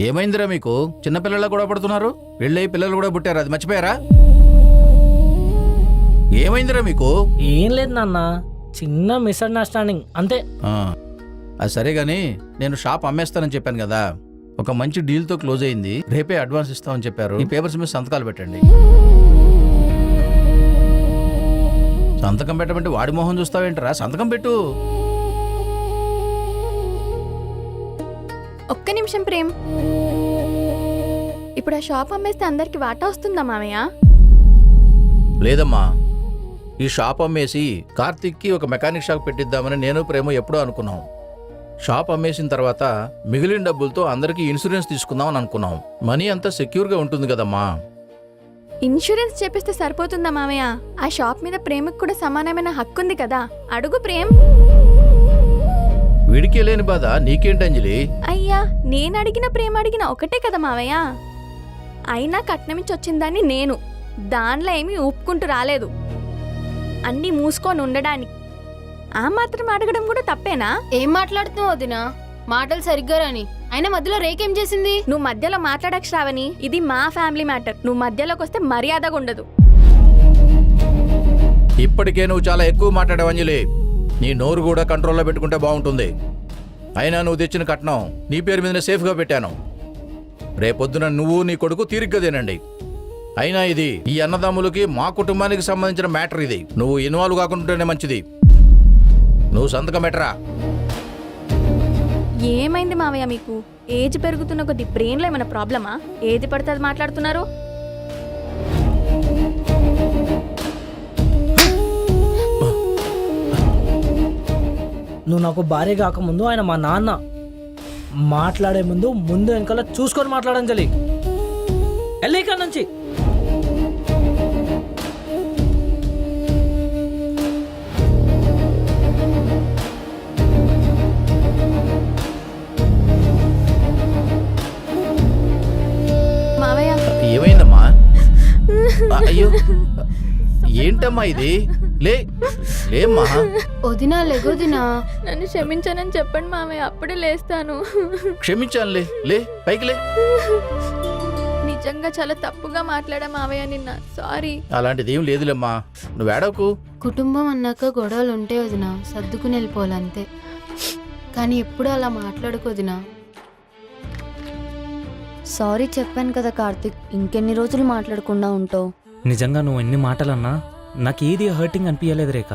ఏమైందిరా మీకు? చిన్నపిల్లల కూడా పడుతున్నారు, పెళ్ళై పిల్లలు కూడా పుట్టారు, అది మర్చిపోయారా? ఏమైందిరా మీకు? ఏం లేదు నాన్న, చిన్న మిస్అండర్స్టాండింగ్ అంతే. అది సరే గాని నేను షాప్ అమ్మేస్తానని చెప్పాను కదా, ఒక మంచి డీల్తో క్లోజ్ అయింది, రేపే అడ్వాన్స్ ఇస్తామని చెప్పారు. ఈ పేపర్స్ మీద సంతకాలు పెట్టండి. సంతకం పెట్టమంటే వాడి మొహం చూస్తావేంటరా? సంతకం పెట్టు. ఒక్క నిమిషం ప్రేమ్, ఇప్పుడు ఆ షాప్ అమ్మేస్తే అందరికి వాటా వస్తుందా మామయ్య? లేదమ్మా, ఈ షాప్ అమ్మేసి కార్తిక్కి ఒక మెకానిక్ షాప్ పెట్టిద్దామని నేను ప్రేమ ఎప్పుడో అనుకున్నాం. షాప్ అమ్మేసిన తర్వాత మిగిలిన డబ్బులతో అందరికీ ఇన్సూరెన్స్ తీసుకుందామని అనుకున్నాం. మనీ అంతా సెక్యూర్గా ఉంటుంది కదమ్మా. ఇన్సూరెన్స్ చేపిస్తే సరిపోతుందా మామయ్య? ఆ షాప్ మీద ప్రేమకు కూడా సమానమైన హక్కు ఉంది కదా, అడుగు ప్రేమ్. వీడికి లేని బాధ నీకేంటి అంజలి? అయ్యా, నేను అడిగిన ప్రేమ అడిగిన ఒకటే కదా మావయ్య. అయినా కట్నమించి వచ్చిందాన్ని నేను, దానిలో ఏమీ ఊపుకుంటూ రాలేదు. అన్నీ మూసుకొని ఉండడానికి ఆ మాత్రం అడగడం కూడా తప్పేనా? ఏం మాట్లాడుతున్నావు వదినా? మాటలు సరిగ్గా రాని. అయినా మధ్యలో రేకేం చేసింది? నువ్వు మధ్యలో మాట్లాడక శ్రావణి, ఇది మా ఫ్యామిలీ మ్యాటర్. నువ్వు మధ్యలోకి వస్తే మర్యాదగా ఉండదు. ఇప్పటికే నువ్వు చాలా ఎక్కువ మాట్లాడావు అంజలి. నీ నోరు కూడా కంట్రోల్లో పెట్టుకుంటే బాగుంటుంది. అయినా నువ్వు తెచ్చిన కట్నం నీ పేరు మీదనే సేఫ్గా పెట్టాను. రేపొద్దున నువ్వు నీ కొడుకు తీరిగ్గా తినండి. అయినా ఇది ఈ అన్నదమ్ములకి మా కుటుంబానికి సంబంధించిన మ్యాటర్. ఇది నువ్వు ఇన్వాల్వ్ కాకుండానే మంచిది. నువ్వు సంతకం పెట్టరా. ఏమైంది మావయ్య మీకు? ఏజ్ పెరుగుతున్న కొద్ది బ్రెయిన్లో ఏమైనా ప్రాబ్లమా? ఏది పడితే అది మాట్లాడుతున్నారు. నువ్వు నాకు భార్య కాకముందు ఆయన మా నాన్న. మాట్లాడే ముందు వెనకాల చూసుకొని మాట్లాడంజలి. వెళ్ళి ఇక్కడ నుంచి. మావయ్య ఏమైందమ్మా? అయ్యో, ఏంటమ్మా ఇది? లేమ్మా. వదినా లెగొదినా. నన్ను క్షమించానని చెప్పండి మావయ్య, అప్పుడే లేస్తాను. క్షమించానులే, లే పైకి లే. నిజంగా చాలా తప్పుగా మాట్లాడా మావయ్య నిన్న, సారీ. అలాంటిది ఏం లేదులేమ్మా, నువ్వు ఏడవకు. కుటుంబం అన్నాక గొడవలు ఉంటే వదినా, సర్దుకుని వెళ్ళిపోవాలంతే. కానీ ఎప్పుడు అలా మాట్లాడుకోదినా. సారీ చెప్పాను కదా కార్తిక్, ఇంకెన్ని రోజులు మాట్లాడకుండా ఉంటావు? నిజంగా నువ్వు ఎన్ని మాటలన్నా నాకు ఏది హర్టింగ్ అనిపించలేదు రేఖ.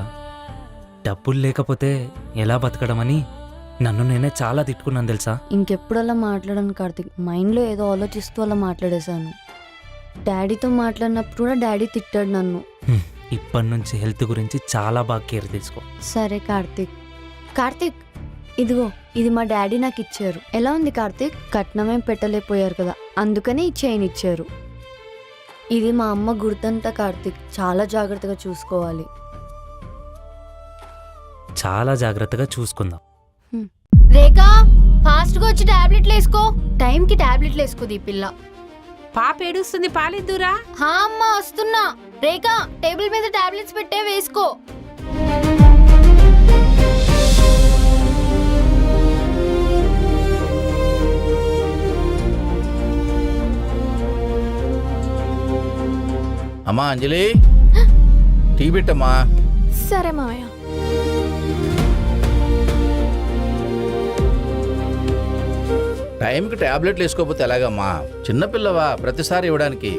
డబ్బులు లేకపోతే ఎలా బతకడమని నన్ను నేనే చాలా తిట్టుకున్నాను తెలుసా. ఇంకెప్పుడు అలా మాట్లాడాను కార్తిక్, మైండ్లో ఏదో ఆలోచిస్తూ అలా మాట్లాడేశాను. డాడీతో మాట్లాడినప్పుడు కూడా డాడీ తిట్టాడు నన్ను. ఇప్పటి నుంచి హెల్త్ గురించి చాలా బాగా కేర్ తీసుకో. సరే కార్తిక్. కార్తిక్, ఇదిగో ఇది మా డాడీ నాకు ఇచ్చారు. ఎలా ఉంది కార్తిక్? కట్నమేం పెట్టలేకపోయారు కదా, అందుకని ఈ చైన్ ఇచ్చారు. ఇది మా అమ్మ గుర్తంట కార్తిక్, చాలా జాగ్రత్తగా చూసుకోవాలి. చాలా జాగ్రత్తగా చూసుకుందాం. రేఖా, ఫాస్ట్ గా వచ్చి టాబ్లెట్లు వేసుకో. టైంకి టాబ్లెట్లు వేసుకోదు ఈ పిల్ల. పాప ఏడుస్తుంది, పాలిద్దురా. హా అమ్మా వస్తున్నా. రేఖా, టేబుల్ మీద టాబ్లెట్స్ పెట్టే వేసుకో. అమ్మా అంజలి, టీ పెట్టమ్మా. సరే మావయ్య. టైంకి టాబ్లెట్లు వేసుకోకపోతే ఎలాగమ్మా? చిన్నపిల్లవా, ప్రతిసారి ఇవ్వడానికి.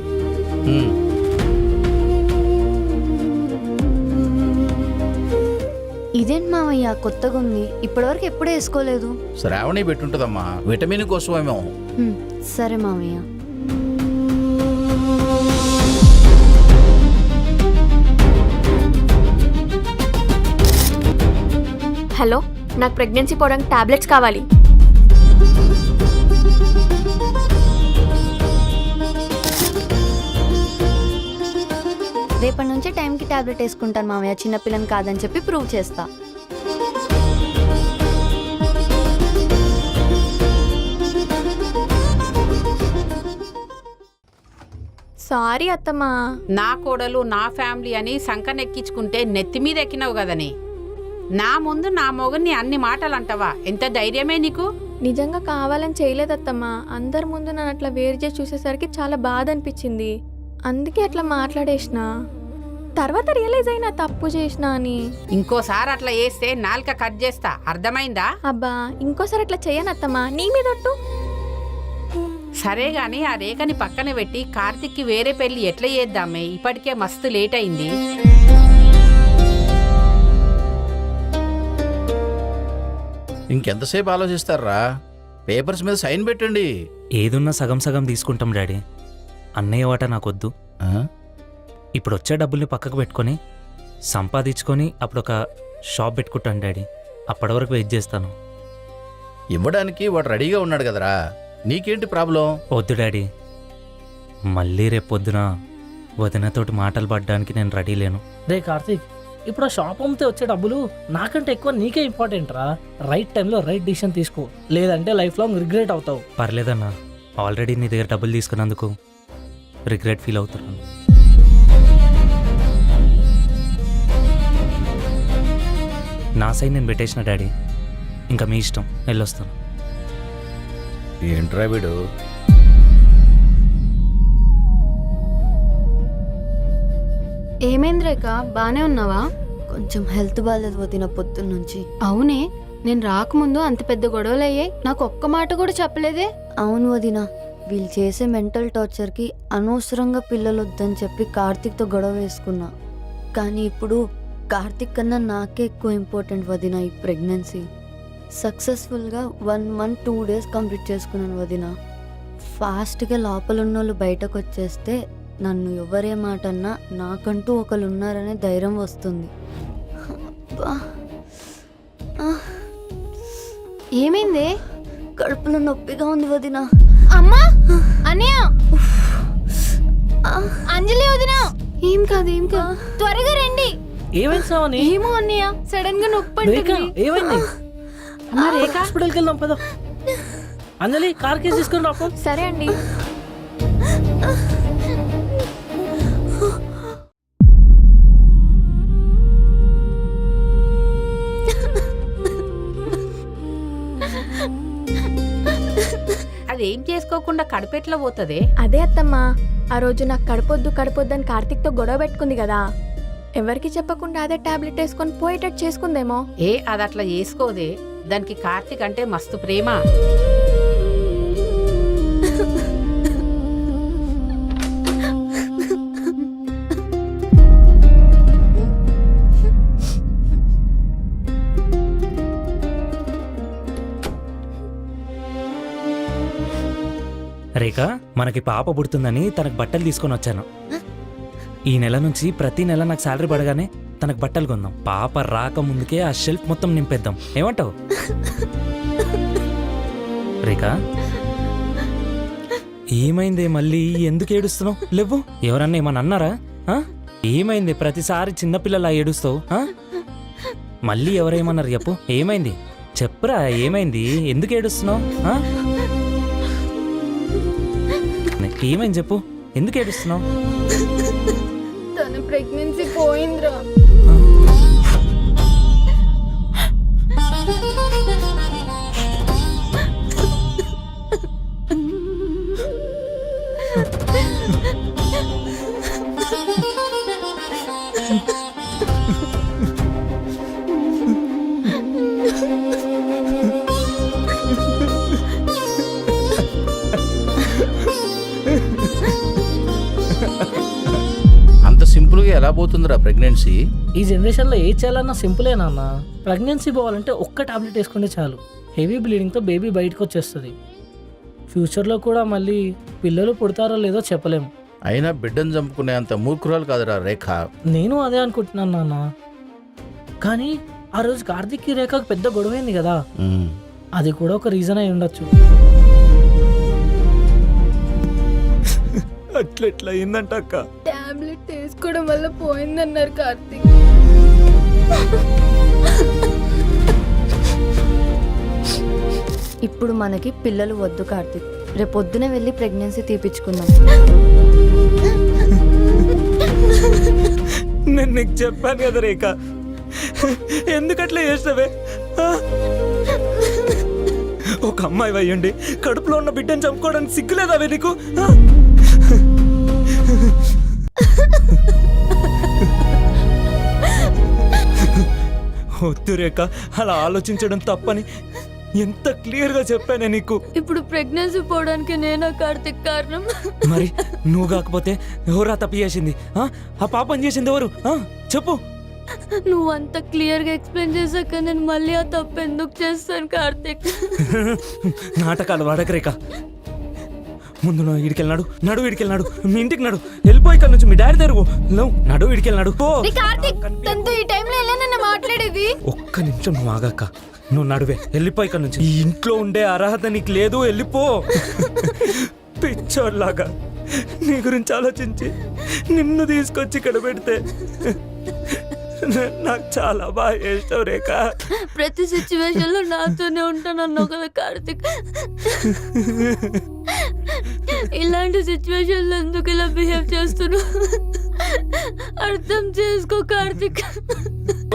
ఇదేంటి మావయ్య కొత్తగా ఉంది, ఇప్పటివరకు ఎప్పుడు వేసుకోలేదు. శ్రావణి పెట్టుంటుందమ్మా, విటమిన్ కోసమేమో. సరే మావయ్య. హలో, నాకు ప్రెగ్నెన్సీ పోవడానికి టాబ్లెట్స్ కావాలి. రేపటి నుంచి టైంకి టాబ్లెట్ వేసుకుంటాను మావయ్య, చిన్నపిల్లని కాదని చెప్పి ప్రూవ్ చేస్తా. సారీ అత్తమ్మా. నా కోడలు నా ఫ్యామిలీ అని సంకనెక్కించుకుంటే నెత్తి మీద ఎక్కినావు కదని. నా ముందు నా మొగన్ని అన్ని మాటలు అంటావా? ఎంత ధైర్యమే నీకు? నిజంగా కావాలని చేయలేదత్తమ్మా. అందరి ముందు నన్ను అట్లా వేరు చేసి చూసేసరికి చాలా బాధ అనిపించింది. అందుకే అట్లా మాట్లాడేసిన. తర్వాత రియలైజ్ అయినా తప్పు చేసిన అని. ఇంకోసారి అట్లా చేస్తే నాలుక కట్ చేస్తా, అర్థమైందా? అబ్బా ఇంకోసారి అట్లా చేయనత్తమ్మా, నీ మీదొట్టు. సరే గాని ఆ రేఖని పక్కన పెట్టి కార్తిక్కి వేరే పెళ్లి ఎట్లా చేద్దామే? ఇప్పటికే మస్తు లేట్ అయింది. ఇంకెంతసేపు ఆలోచిస్తారా? పేపర్స్ మీద సైన్ పెట్టండి. ఏదున్నా సగం సగం తీసుకుంటాం డాడీ. అన్నయ్య వాట నాకొద్దు. ఆ? ఇప్పుడు వచ్చే డబ్బుల్ని పక్కకు పెట్టుకొని సంపాదించుకొని అప్పుడు ఒక షాప్ పెట్టుకుంటాను డాడీ. అప్పటి వరకు వెయిట్ చేస్తాను. ఇవ్వడానికి వాడు రెడీగా ఉన్నాడు కదరా, నీకేంటి ప్రాబ్లం? వద్దు డాడీ, మళ్ళీ రేపు పొద్దున వదినతోటి మాటలు పడడానికి నేను రెడీ లేను. రే కార్తీక్, ఇప్పుడు ఆ షాప్ అమ్మితే వచ్చే డబ్బులు నాకంటే ఎక్కువ నీకే ఇంపార్టెంట్ రా. రైట్ టైంలో రైట్ డిసిషన్ తీసుకో, లేదంటే లైఫ్ లాంగ్ రిగ్రెట్ అవుతావు. పర్లేదన్నా, ఆల్రెడీ నీ దగ్గర డబ్బులు తీసుకున్నందుకు రిగ్రెట్ ఫీల్ అవుతున్నాను. నా సైన్ నేను పెట్టేసిన డాడీ, ఇంకా మీ ఇష్టం, వెళ్ళొస్తాను. ఏంట్రా వీడు? ఏమైంది రేఖ, బానే ఉన్నావా? కొంచెం హెల్త్ బాగాలేదు వదిన పొద్దున్న నుంచి. అవునే, నేను రాకముందు అంత పెద్ద గొడవలు అయ్యాయి, నాకు ఒక్క మాట కూడా చెప్పలేదే. అవును వదిన, వీళ్ళు చేసే మెంటల్ టార్చర్కి అనవసరంగా పిల్లలు వద్దని చెప్పి కార్తీక్తో గొడవ వేసుకున్నా. కానీ ఇప్పుడు కార్తీక్ కన్నా నాకే ఎక్కువ ఇంపార్టెంట్ వదిన ఈ ప్రెగ్నెన్సీ. సక్సెస్ఫుల్గా 1 month 2 days కంప్లీట్ చేసుకున్నాను వదిన. ఫాస్ట్గా లోపల ఉన్న వాళ్ళు బయటకు వచ్చేస్తే నన్ను ఎవరే మాట అన్నా నాకంటూ ఒకరు ఉన్నారనే ధైర్యం వస్తుంది. అబ్బా. ఏమైందే? కడుపులో నొప్పిగా ఉంది వదిన. అమ్మా, అన్నయ్య, అంజలి వదిన, ఏం కాదు ఏం కాదు, త్వరగా రండి. ఏమైంది సావని? ఏమో అన్నయ్య, సడన్ గా నొప్పి రేఖ, అంటుంది. ఏమైంది? హాస్పిటల్కి వెళ్దాం పద. అంజలి, కార్ కేసు తీసుకుని రాపో. సరే అండి. అదేం చేసుకోకుండా కడుపెట్లా పోతుంది? అదే అత్తమ్మా, ఆ రోజు నాకు కడుపొద్దు అని కార్తీక్తో గొడవ పెట్టుకుంది కదా, ఎవరికి చెప్పకుండా అదే టాబ్లెట్ వేసుకొని పోయేటట్టు చేసుకుందేమో. అది అట్లా చేసుకోదే, దానికి కార్తిక్ అంటే మస్తు ప్రేమ. రేఖ, మనకి పాప పుడుతుందని తనకు బట్టలు తీసుకొని వచ్చాను. ఈ నెల నుంచి ప్రతి నెల నాకు శాలరీ పడగానే తనకు బట్టలు కొందాం. పాప రాక ముందుకే ఆ షెల్ఫ్ మొత్తం నింపేద్దాం. ఏమంటావు రేఖ? ఏమైంది మళ్ళీ? ఎందుకు ఏడుస్తున్నావు? లేవు, ఎవరన్నా ఏమన్నా అన్నారా? ఏమైంది ప్రతిసారి చిన్నపిల్లలా ఏడుస్తావు? మళ్ళీ ఎవరేమన్నారు చెప్పు? ఏమైంది చెప్పురా, ఏమైంది? ఎందుకు ఏడుస్తున్నావు? ఏమైంది చెప్పు, ఎందుకు ఏడుస్తున్నావు? తన ప్రెగ్నెన్సీ పోయిందిరా. అంత సింపుల్గా ఎలా పోతుందిరా ప్రెగ్నెన్సీ? ఈ జనరేషన్లో ఏ చేయాలన్నా సింపులే నాన్న. ప్రెగ్నెన్సీ పోవాలంటే ఒక్క టాబ్లెట్ వేసుకుంటే చాలు, హెవీ బ్లీడింగ్తో బేబీ బయటకు వచ్చేస్తుంది. ఫ్యూచర్లో కూడా మళ్ళీ పిల్లలు పుడతారో లేదో చెప్పలేము. అయినా బిడ్డను చంపుకునే అంత మూర్ఖురాలు కాదురా రేఖ. నేను అదే అనుకుంటున్నాను నాన్న. కానీ ఆ రోజు కార్తీక్కి రేఖకు పెద్ద గొడవైంది కదా, అది కూడా ఒక రీజన్ అయి ఉండొచ్చు. అట్లెట్లా అయిందంట అక్క? టాబ్లెట్ తీసుకోవడం వల్ల పోయిందన్నారు కార్తీక్. ఇప్పుడు మనకి పిల్లలు వద్దు కార్తీక్, రేపు పొద్దునే వెళ్ళి ప్రెగ్నెన్సీ తీపించుకుందాం. నేను నీకు చెప్పాను కదా రేఖ, ఎందుకట్లా చేస్తావే? ఒక అమ్మాయి అయ్యండి కడుపులో ఉన్న బిడ్డను చంపుకోవడానికి సిగ్గులేదావే నీకు? ఆ? వద్దు రేఖ, అలా ఆలోచించడం తప్పని ఎంత క్లియర్గా చెప్పానే నీకు. ఇప్పుడు ప్రెగ్నెన్సీ పోవడానికి నేనా కార్తిక్ కారణం? మరి నువ్వు కాకపోతే ఎవరా తప్పు చేసింది? ఆ పాపం చేసింది ఎవరు? చెప్పు. నువ్వు అంత క్లియర్గా ఎక్స్ప్లెయిన్ చేశాక నేను మళ్ళీ ఆ తప్పు ఎందుకు చేస్తాను కార్తిక్? నాటకాలు వాడక రేఖ. ముందు నువ్వు ఇడికెళ్ళినాడు, నడు ఇడికెళ్ళినాడు, మీ ఇంటికి నడు, వెళ్ళిపోయి ఇక్కడ నుంచి మీ డాడీ దగ్గరకు నడు ఇడికెళ్ళినాడు. కార్తిక్ తనతో ఈ టైంలో ఎలా నన్ను మాట్లాడేది? ఒక్క నిమిషం నువ్వు ఆగాక, నువ్వు నడువే, వెళ్ళిపోయి ఇక్కడ నుంచి. ఈ ఇంట్లో ఉండే అర్హత నీకు లేదు, వెళ్ళిపో. పిచ్చోడ్లాగా నీ గురించి ఆలోచించి నిన్ను తీసుకొచ్చి ఇక్కడ పెడితే నాకు చాలా బాగా చేస్తావు రేఖ. ప్రతి సిచ్యువేషన్ లో నాతోనే ఉంటానన్నావు కదా కార్తిక్. ఇలాంటి సిచ్యువేషన్ లో ఎందుకు ఇలా బిహేవ్ చేస్తున్నావు? అర్థం చేసుకో కార్తిక్.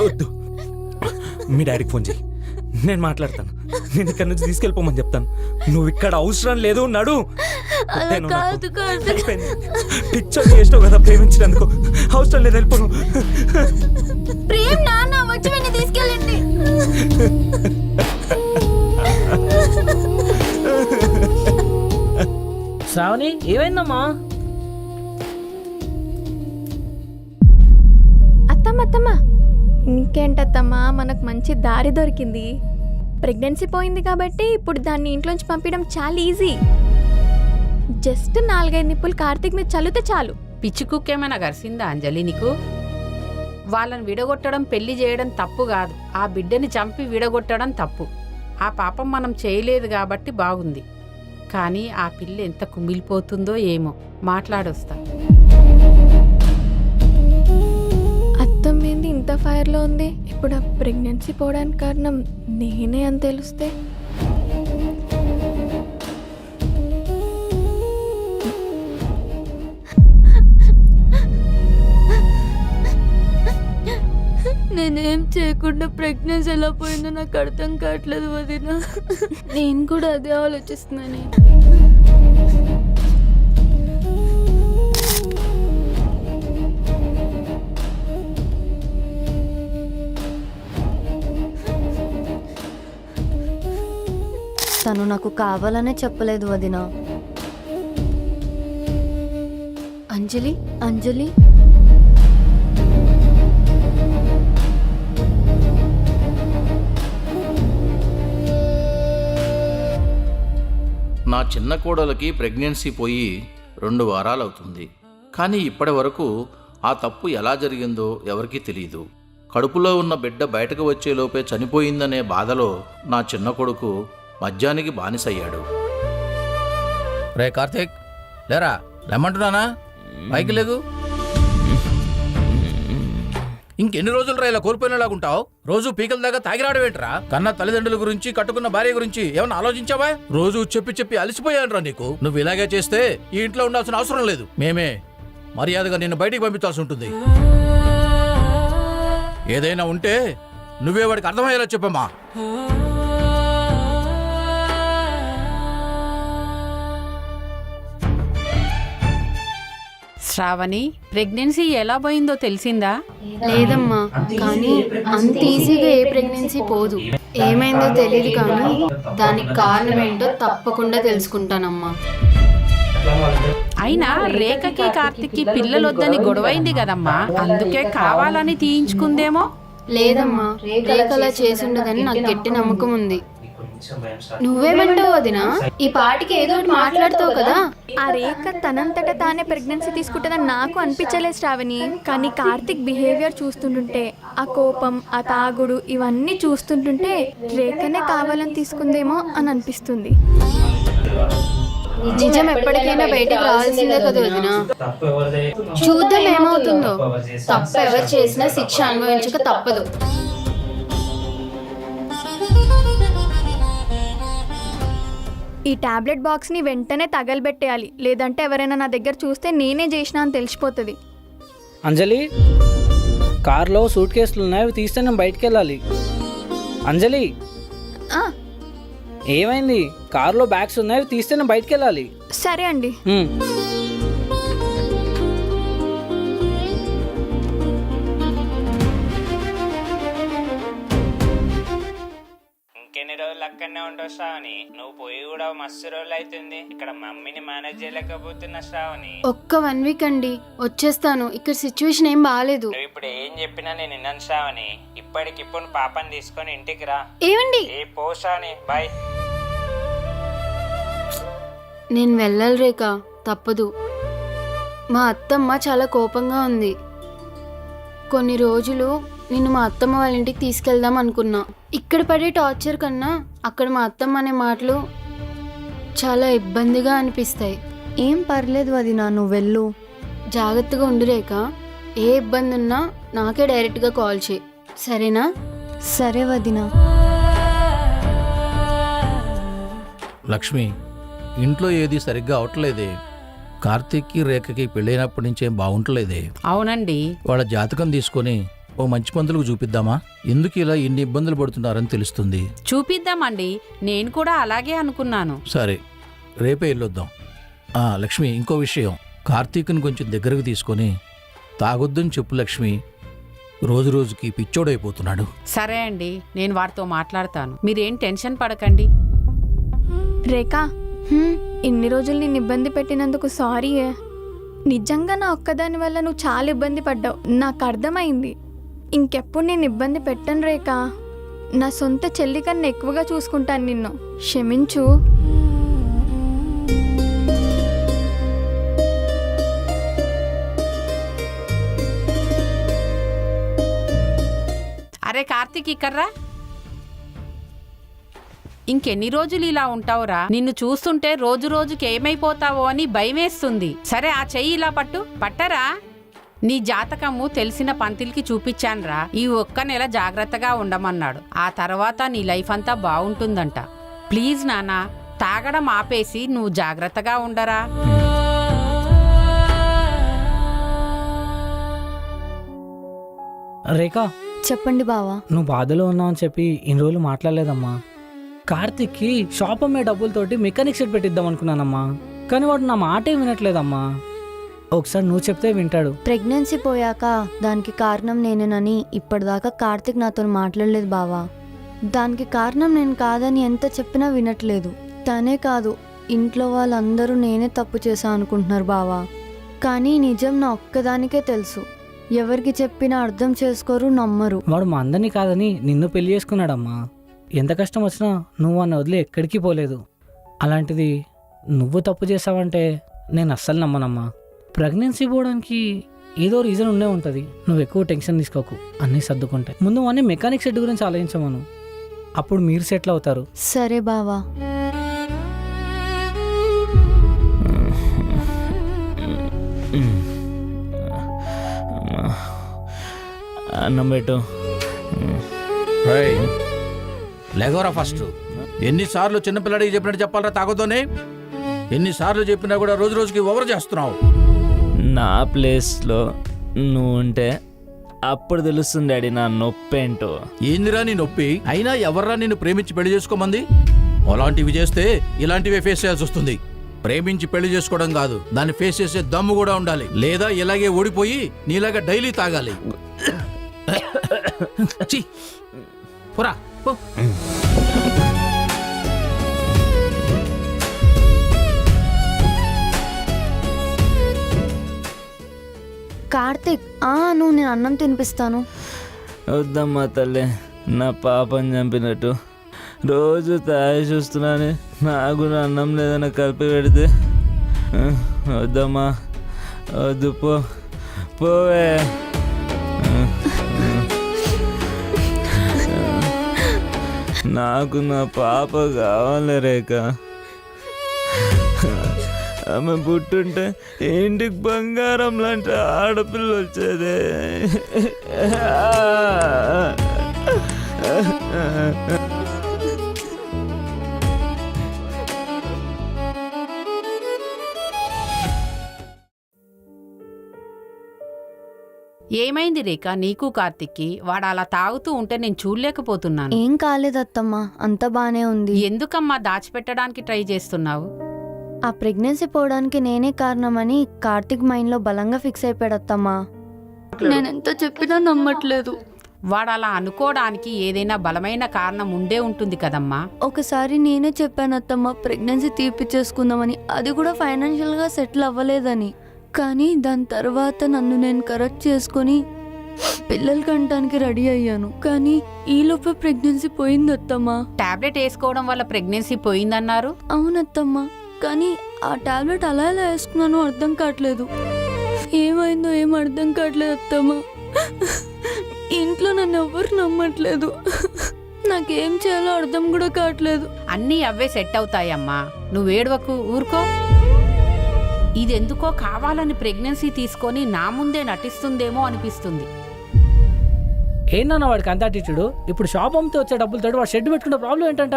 వద్దు, మీ డాడీకి ఫోన్ చేయి, నేను మాట్లాడతాను. నేను ఇక్కడ నుంచి తీసుకెళ్ళిపోమని చెప్తాను. నువ్వు ఇక్కడ అవసరం లేదు, నడు. అలా కాదు కార్తిక్. పిక్చర్ చేసినావు కదా ప్రేమించినందుకు, అవసరం లేదు, వెళ్ళిపోను. ప్రేమ్ నాన్న వచ్చి వెళ్ళి తీసుకెళ్ళండి. శ్రావణి ఏమైందమ్మా? అత్తమ్మ ఇంకేంటత్తమ్మా, మనకు మంచి దారి దొరికింది. ప్రెగ్నెన్సీ పోయింది కాబట్టి ఇప్పుడు దాన్ని ఇంట్లోంచి పంపించడం చాలా ఈజీ. జస్ట్ 4-5 నిప్పులు కార్తీక్ మీద చల్లితే చాలు. పిచ్చి కుక్కేమైనా గరిసిందా అంజలి నీకు? వాళ్ళని విడగొట్టడం, పెళ్లి చేయడం తప్పు కాదు. ఆ బిడ్డని చంపి విడగొట్టడం తప్పు. ఆ పాపం మనం చేయలేదు కాబట్టి బాగుంది. కానీ ఆ పిల్ల ఎంత కుమిలిపోతుందో ఏమో. మాట్లాడొస్తా. అత్తమ్మేంది ఇంత ఫైర్లో ఉంది? ఇప్పుడు ఆ ప్రెగ్నెన్సీ పోవడానికి కారణం నేనే అని తెలిస్తే? నేనేం చేయకుండా ప్రెగ్నెన్సీ ఎలా పోయిందో నాకు అర్థం కావట్లేదు వదిన. నేను కూడా అదే ఆలోచిస్తున్నాను. తను నాకు కావాలనే చెప్పలేదు వదిన. అంజలి అంజలి నా చిన్న కోడలకి ప్రెగ్నెన్సీ పోయి 2 వారాలు అవుతుంది. కానీ ఇప్పటి వరకు ఆ తప్పు ఎలా జరిగిందో ఎవరికీ తెలియదు. కడుపులో ఉన్న బిడ్డ బయటకు వచ్చేలోపే చనిపోయిందనే బాధలో నా చిన్న కొడుకు మద్యానికి బానిసయ్యాడు. రే కార్తీక్, లేరా, లేమంటున్నానా? పైకి లేదు. ఇంకెన్ని రోజులు రా ఇలా కోల్పోయినలాగుంటావు? రోజు పీకల దాకా తాగిరాడు ఏంట్రా? కన్న తల్లిదండ్రుల గురించి, కట్టుకున్న భార్య గురించి ఏమన్నా ఆలోచించావా? రోజు చెప్పి అలసిపోయానురా నీకు. నువ్వు ఇలాగే చేస్తే ఈ ఇంట్లో ఉండాల్సిన అవసరం లేదు. మేమే మర్యాదగా నిన్ను బయటికి పంపించాల్సి ఉంటుంది. ఏదైనా ఉంటే నువ్వే వాడికి అర్థమయ్యేలా చెప్పమ్మా. శ్రావణి, ప్రెగ్నెన్సీ ఎలా పోయిందో తెలిసిందా? లేదమ్మా, కానీ అంత ఈజీగా ఏ ప్రెగ్నెన్సీ పోదు. ఏమైందో తెలియదు, కానీ దానికి కారణం ఏంటో తప్పకుండా తెలుసుకుంటానమ్మా. అయినా రేఖకి కార్తిక్కి పిల్లలొద్దని గొడవైంది కదమ్మా, అందుకే కావాలని తీయించుకుందేమో. లేదమ్మా, రేఖ అలా చేసి ఉండదని నాకు గట్టి నమ్మకం ఉంది. నువ్వేమంటావు వదినా? ఈ పాటికి ఏదో ఒకటి మాట్లాడుతావు కదా. ఆ రేఖ తనంతట తానే ప్రెగ్నెన్సీ తీసుకుంటుందని నాకు అనిపించలేదు శ్రావణి. కానీ కార్తిక్ బిహేవియర్ చూస్తుంటుంటే, ఆ కోపం, ఆ తాగుడు, ఇవన్నీ చూస్తుంటుంటే రేఖనే కావాలని తీసుకుందేమో అని అనిపిస్తుంది. నిజం ఎప్పటికైనా బయటకు రావాల్సిందే కదా వదినా. చూద్దాం ఏమవుతుందో. తప్పు ఎవరు చేసినా శిక్ష అనుభవించక తప్పదు. ఈ టాబ్లెట్ బాక్స్ని వెంటనే తగలబెట్టేయాలి, లేదంటే ఎవరైనా నా దగ్గర చూస్తే నేనే చేసినా అని తెలిసిపోతుంది. అంజలి, కార్లో సూట్ కేసులు ఉన్నాయి, అవి తీస్తే నేను బయటికి వెళ్ళాలి. అంజలి, ఏమైంది? కారులో బ్యాగ్స్ ఉన్నాయి, తీస్తే నేను బయటికి వెళ్ళాలి. సరే అండి. ఇంకెన్ని రోజులు అక్కడనే ఉండవు శ్రావణి. నువ్వు పోయి కూడా మస్తు రోజులు అవుతుంది. ఇక్కడ మమ్మీని మేనేజ్ చేయలేకపోతున్నా శ్రావణి. ఒక్క 1 వీక్ అండి, వచ్చేస్తాను. ఇక్కడ సిచ్యువేషన్ ఏం బాగాలేదు. నువ్వు ఇప్పుడు ఏం చెప్పినా నేను విన్నాను శ్రావణి. ఇప్పటికిప్పుడు పాపని తీసుకొని ఇంటికి రా. ఏమండి, ఏ పో శ్రావణి, బాయ్. నేను వెళ్ళాలి రేఖ, తప్పదు. మా అత్తమ్మ చాలా కోపంగా ఉంది. కొన్ని రోజులు నిన్ను మా అత్తమ్మ వాళ్ళ ఇంటికి తీసుకెళ్దాం అనుకున్నా. ఇక్కడ పడే టార్చర్ కన్నా అక్కడ మా అత్తమ్మ అనే మాటలు చాలా ఇబ్బందిగా అనిపిస్తాయి. ఏం పర్లేదు వదినా, నువ్వు వెళ్ళు. జాగ్రత్తగా ఉండు రేఖ. ఏ ఇబ్బంది ఉన్నా నాకే డైరెక్ట్గా కాల్ చేయి, సరేనా? సరే వదినా. లక్ష్మి, ఇంట్లో ఏది సరిగ్గా అవట్లేదే. కార్తీక్కి రేఖకి పెళ్ళైనప్పటి నుంచి ఏం బాగుంటలేదే. అవునండి. వాళ్ళ జాతకం తీసుకొని ఓ మంచి పంతులకు చూపిద్దామా? ఎందుకు ఇలా ఇన్ని ఇబ్బందులు పడుతున్నారని తెలుస్తుంది. చూపిద్దామండి, నేను కూడా అలాగే అనుకున్నాను. సరే, రేపే వెళ్ళొద్దాం. లక్ష్మి, ఇంకో విషయం, కార్తీక్ని కొంచెం దగ్గరకు తీసుకొని తాగొద్దని చెప్పు లక్ష్మి. రోజు రోజుకి పిచ్చోడైపోతున్నాడు. సరే అండి, నేను వాడితో మాట్లాడతాను. మీరేం టెన్షన్ పడకండి. రేఖ, ఇన్ని రోజులు నిన్ను ఇబ్బంది పెట్టినందుకు సారీ. నిజంగా నా ఒక్కదాని వల్ల నువ్వు చాలా ఇబ్బంది పడ్డావు, నాకు అర్థమైంది. ఇంకెప్పుడు నేను ఇబ్బంది పెట్టను రేఖ. నా సొంత చెల్లి కన్నా ఎక్కువగా చూసుకుంటాను నిన్ను. క్షమించు. అరే కార్తీక్, ఇక్కడ్రా. ఇంకెన్ని రోజులు ఇలా ఉంటావురా? నిన్ను చూస్తుంటే రోజు రోజుకి ఏమైపోతావో అని భయమేస్తుంది. సరే, ఆ చెయ్యి ఇలా పట్టరా. నీ జాతకము తెలిసిన పంతులకి చూపించానురా. ఈ ఒక్క నెల జాగ్రత్తగా ఉండమన్నాడు. ఆ తర్వాత నీ లైఫ్ అంతా బాగుంటుందంట. ప్లీజ్ నాన్న, తాగడం ఆపేసి నువ్వు జాగ్రత్తగా ఉండరా. రేఖ, చెప్పండి బావా. నువ్వు బాధలో ఉన్నావని చెప్పి ఇన్ని రోజులు మాట్లాడలేదమ్మా. కార్తిక్కి షాప్ అమ్మే డబ్బులతోటి మెకానిక్ సెట్ పెట్టిద్దాం అనుకున్నానమ్మా, కానీ వాడు నా మాటే వినట్లేదమ్మా. ఒకసారి నువ్వు చెప్తే వింటాడు. ప్రెగ్నెన్సీ పోయాక దానికి కారణం నేనేనని ఇప్పటిదాకా కార్తిక్ నాతో మాట్లాడలేదు బావా. దానికి కారణం నేను కాదని ఎంత చెప్పినా వినట్లేదు. తనే కాదు, ఇంట్లో వాళ్ళందరూ నేనే తప్పు చేశా అనుకుంటున్నారు బావా. కానీ నిజం నా ఒక్కదానికే తెలుసు. ఎవరికి చెప్పినా అర్థం చేసుకోరు, నమ్మరు. వాడు మా అందరినీ కాదని నిన్ను పెళ్లి చేసుకున్నాడమ్మా. ఎంత కష్టం వచ్చినా నువ్వు అన్న వదిలి ఎక్కడికి పోలేదు. అలాంటిది నువ్వు తప్పు చేసావంటే నేను అస్సలు నమ్మనమ్మా. ప్రెగ్నెన్సీ పోవడానికి ఏదో రీజన్ ఉండే ఉంటుంది. నువ్వు ఎక్కువ టెన్షన్ తీసుకోకు, అన్నీ సర్దుకుంటాయి. ముందు అన్నీ మెకానిక్ సెట్ గురించి ఆలోచించమను, అప్పుడు మీరు సెటిల్ అవుతారు. సరే బావా. అన్నం పెట్టు. లేగోరా ఫస్ట్. ఎన్నిసార్లు చిన్నపిల్లడికి చెప్పినట్టు చెప్పాలరా తాగొద్దని? ఎన్నిసార్లు చెప్పినా కూడా రోజు రోజుకి ఓవర్ చేస్తున్నావు. నా ప్లేస్లో నువ్వు ఉంటే అప్పుడు తెలుస్తుంది డాడీ నా నొప్పి ఏంటో. ఏందిరా నీ నొప్పి? అయినా ఎవర్రా నిన్ను ప్రేమించి పెళ్లి చేసుకోమంది? అలాంటివి చేస్తే ఇలాంటివే ఫేస్ చేయాల్సి వస్తుంది. ప్రేమించి పెళ్లి చేసుకోవడం కాదు, దాన్ని ఫేస్ చేసే దమ్ము కూడా ఉండాలి. లేదా ఇలాగే ఓడిపోయి నీలాగా డైలీ తాగాలి. పోరా పో. కార్తిక్, నువ్వు నేను అన్నం తినిపిస్తాను. వద్దమ్మా తల్లి, నా పాపని చంపినట్టు రోజు తాగి చూస్తున్నాను. నాకు అన్నం లేదని కలిపి పెడితే వద్దమ్మా, వద్దు, పోవే. నాకు నా పాప కావాలి రేఖ. ఆమె పుట్టుంటే ఇంటికి బంగారం లాంటి ఆడపిల్ల వచ్చేదే. ఏమైంది రేఖ నీకు కార్తిక్కి? వాడు అలా తాగుతూ ఉంటే నేను చూడలేకపోతున్నాను. ఏం కాలేదు అత్తమ్మ, అంతా బానే ఉంది. ఎందుకమ్మా దాచిపెట్టడానికి ట్రై చేస్తున్నావు? ఆ ప్రెగ్నెన్సీ పోవడానికి నేనే కారణమని కార్తిక్ మైండ్లో బలంగా ఫిక్స్ అయిపోయాడు అత్తమ్మ. నేనెంత చెప్పినా నమ్మట్లేదు. వాడు అలా అనుకోవడానికి ఏదైనా బలమైన కారణం ఉండే ఉంటుంది కదమ్మా. ఒకసారి నేనే చెప్పాను అత్తమ్మ ప్రెగ్నెన్సీ తీపిచ్చేసుకుందామని, అది కూడా ఫైనాన్షియల్గా సెటిల్ అవ్వలేదని. కానీ దాని తర్వాత నన్ను నేను కరెక్ట్ చేసుకొని పిల్లలు కంటానికి రెడీ అయ్యాను. కానీ ఈలోపే ప్రెగ్నెన్సీ పోయింది అత్తమ్మ. టాబ్లెట్ వేసుకోవడం వల్ల ప్రెగ్నెన్సీ పోయిందన్నారు. అవునత్తమ్మ, కానీ ఆ టాబ్లెట్ అలా ఎలా వేసుకున్నానో అర్థం కావట్లేదు. ఏమైందో ఏం అర్థం కావట్లేదు అత్తమ్మ. ఇంట్లో నన్ను ఎవ్వరు నమ్మట్లేదు. నాకేం చేయాలో అర్థం కూడా కావట్లేదు. అన్నీ అవే సెట్ అవుతాయమ్మా, నువ్వేడవకు, ఊరుకో. ఇదెందుకో కావాలని ప్రెగ్నెన్సీ తీసుకొని నా ముందే నటిస్తుందేమో అనిపిస్తుంది. ఏంటన్నా వాడికి అంత అటిట్యూడ్? ఇప్పుడు షాప్ అమ్మితే వచ్చే డబ్బులతో వాడు షెడ్ పెట్టుకునే ప్రాబ్లం ఏంటంట?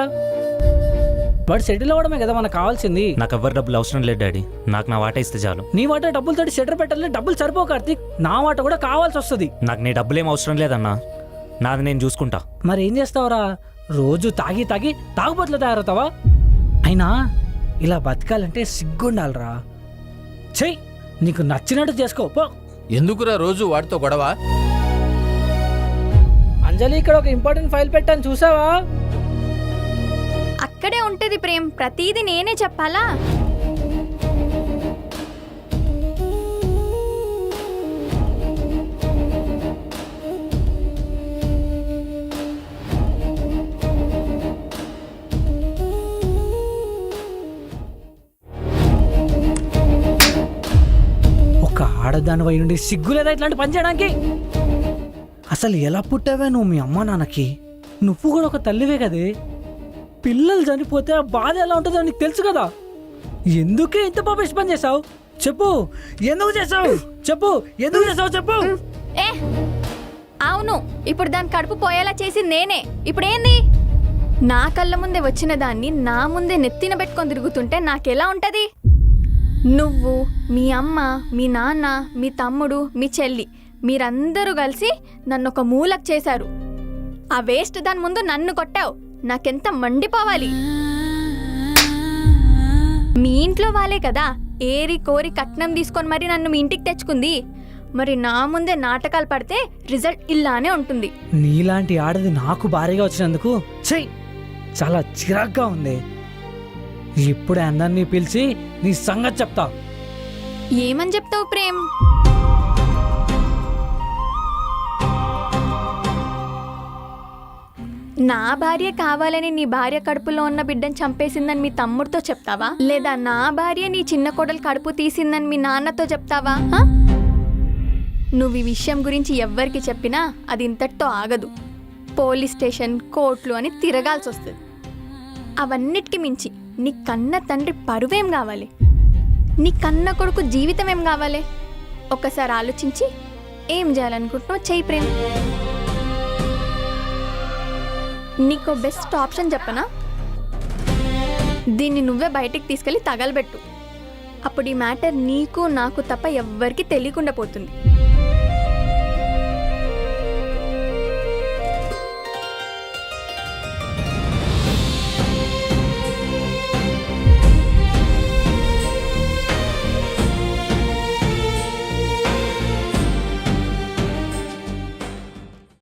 వాడు సెటిల్ అవ్వడమే కదా మనకు కావాల్సింది. నాకు ఎవ్వరు డబ్బులు అవసరం లేదు డాడీ, నాకు నా వాటా ఇస్తే చాలు. నీ వాట డబ్బులతో షెటర్ పెట్టాలి, డబ్బులు సరిపో కార్తీక్. నా వాట కూడా కావాల్సి వస్తుంది. నాకు నీ డబ్బులేం అవసరం లేదన్నా, నాది నేను చూసుకుంటా. మరి ఏం చేస్తావురా? రోజు తాగి తాగి తాగుబోతులు తయారవుతావా? అయినా ఇలా బతకాలంటే సిగ్గుండాలరా. చెయ్యి, నీకు నచ్చినట్టు చేసుకో పో. ఎందుకురా రోజు వాడితో గొడవ? అంజలి, ఇక్కడ ఒక ఇంపార్టెంట్ ఫైల్ పెట్టాను చూసావా? అక్కడే ఉంటది ప్రేమ్, ప్రతిదీ నేనే చెప్పాలా? ఒక ఆడదాని వై నుండి సిగ్గు లేదా ఇట్లాంటి పని చేయడానికి? అసలు ఎలా పుట్టావే నువ్వు మీ అమ్మ నాన్నకి? నువ్వు కూడా ఒక తల్లివే కదే. పిల్లలు చనిపోతే ఆ బాధ ఎలా ఉంటుందో నీకు తెలుసు కదా. ఎందుకే ఇంత పాపేసి పని చేసావు? చెప్పు, ఎందుకు చేసావు? చెప్పు, ఎందుకు చేసావు? చెప్పు. ఏ అవును, ఇప్పుడు దాని కడుపు పోయేలా చేసింది నేనే. ఇప్పుడు ఏంది? నా కళ్ళ ముందే వచ్చిన దాన్ని నా ముందే నెత్తిన పెట్టుకొని తిరుగుతుంటే నాకెలా ఉంటది? నువ్వు, మీ అమ్మ, మీ నాన్న, మీ తమ్ముడు, మీ చెల్లి, మీరందరూ కలిసి నన్ను ఒక మూలకు చేశారు. ఆ వేస్ట్ దాని ముందు నన్ను కొట్టావు. నాకెంత మండిపోవాలి. మీ ఇంట్లో వాళ్ళే కదా ఏరి కోరి కట్నం తీసుకొని మరి నన్ను మీ ఇంటికి తెచ్చుకుంది. మరి నా ముందే నాటకాలు పడితే రిజల్ట్ ఇలానే ఉంటుంది. నీలాంటి ఆడది నాకు భారీగా వచ్చినందుకు చెయ్యి చాలా చిరాగ్గా ఉంది. ఇప్పుడే అందరినీ పిలిచి నీ సంగతి చెప్తా. ఏమని చెప్తావు ప్రేమ్? నా భార్య కావాలని నీ భార్య కడుపులో ఉన్న బిడ్డను చంపేసిందని మీ తమ్ముడితో చెప్తావా? లేదా నా భార్య నీ చిన్న కోడలు కడుపు తీసిందని మీ నాన్నతో చెప్తావా? నువ్వు ఈ విషయం గురించి ఎవ్వరికి చెప్పినా అది ఇంతటితో ఆగదు. పోలీస్ స్టేషన్, కోర్టులు అని తిరగాల్సి వస్తుంది. అవన్నిటికీ మించి నీ కన్న తండ్రి పరువేం కావాలి? నీ కన్న కొడుకు జీవితం ఏం కావాలి? ఒక్కసారి ఆలోచించి ఏం చేయాలనుకుంటున్నావు చెయ్యి ప్రేమ్. నీకో బెస్ట్ ఆప్షన్ చెప్పనా? దీన్ని నువ్వే బయటికి తీసుకెళ్ళి తగలబెట్టు. అప్పుడు ఈ మ్యాటర్ నీకు నాకు తప్ప ఎవ్వరికీ తెలియకుండా పోతుంది.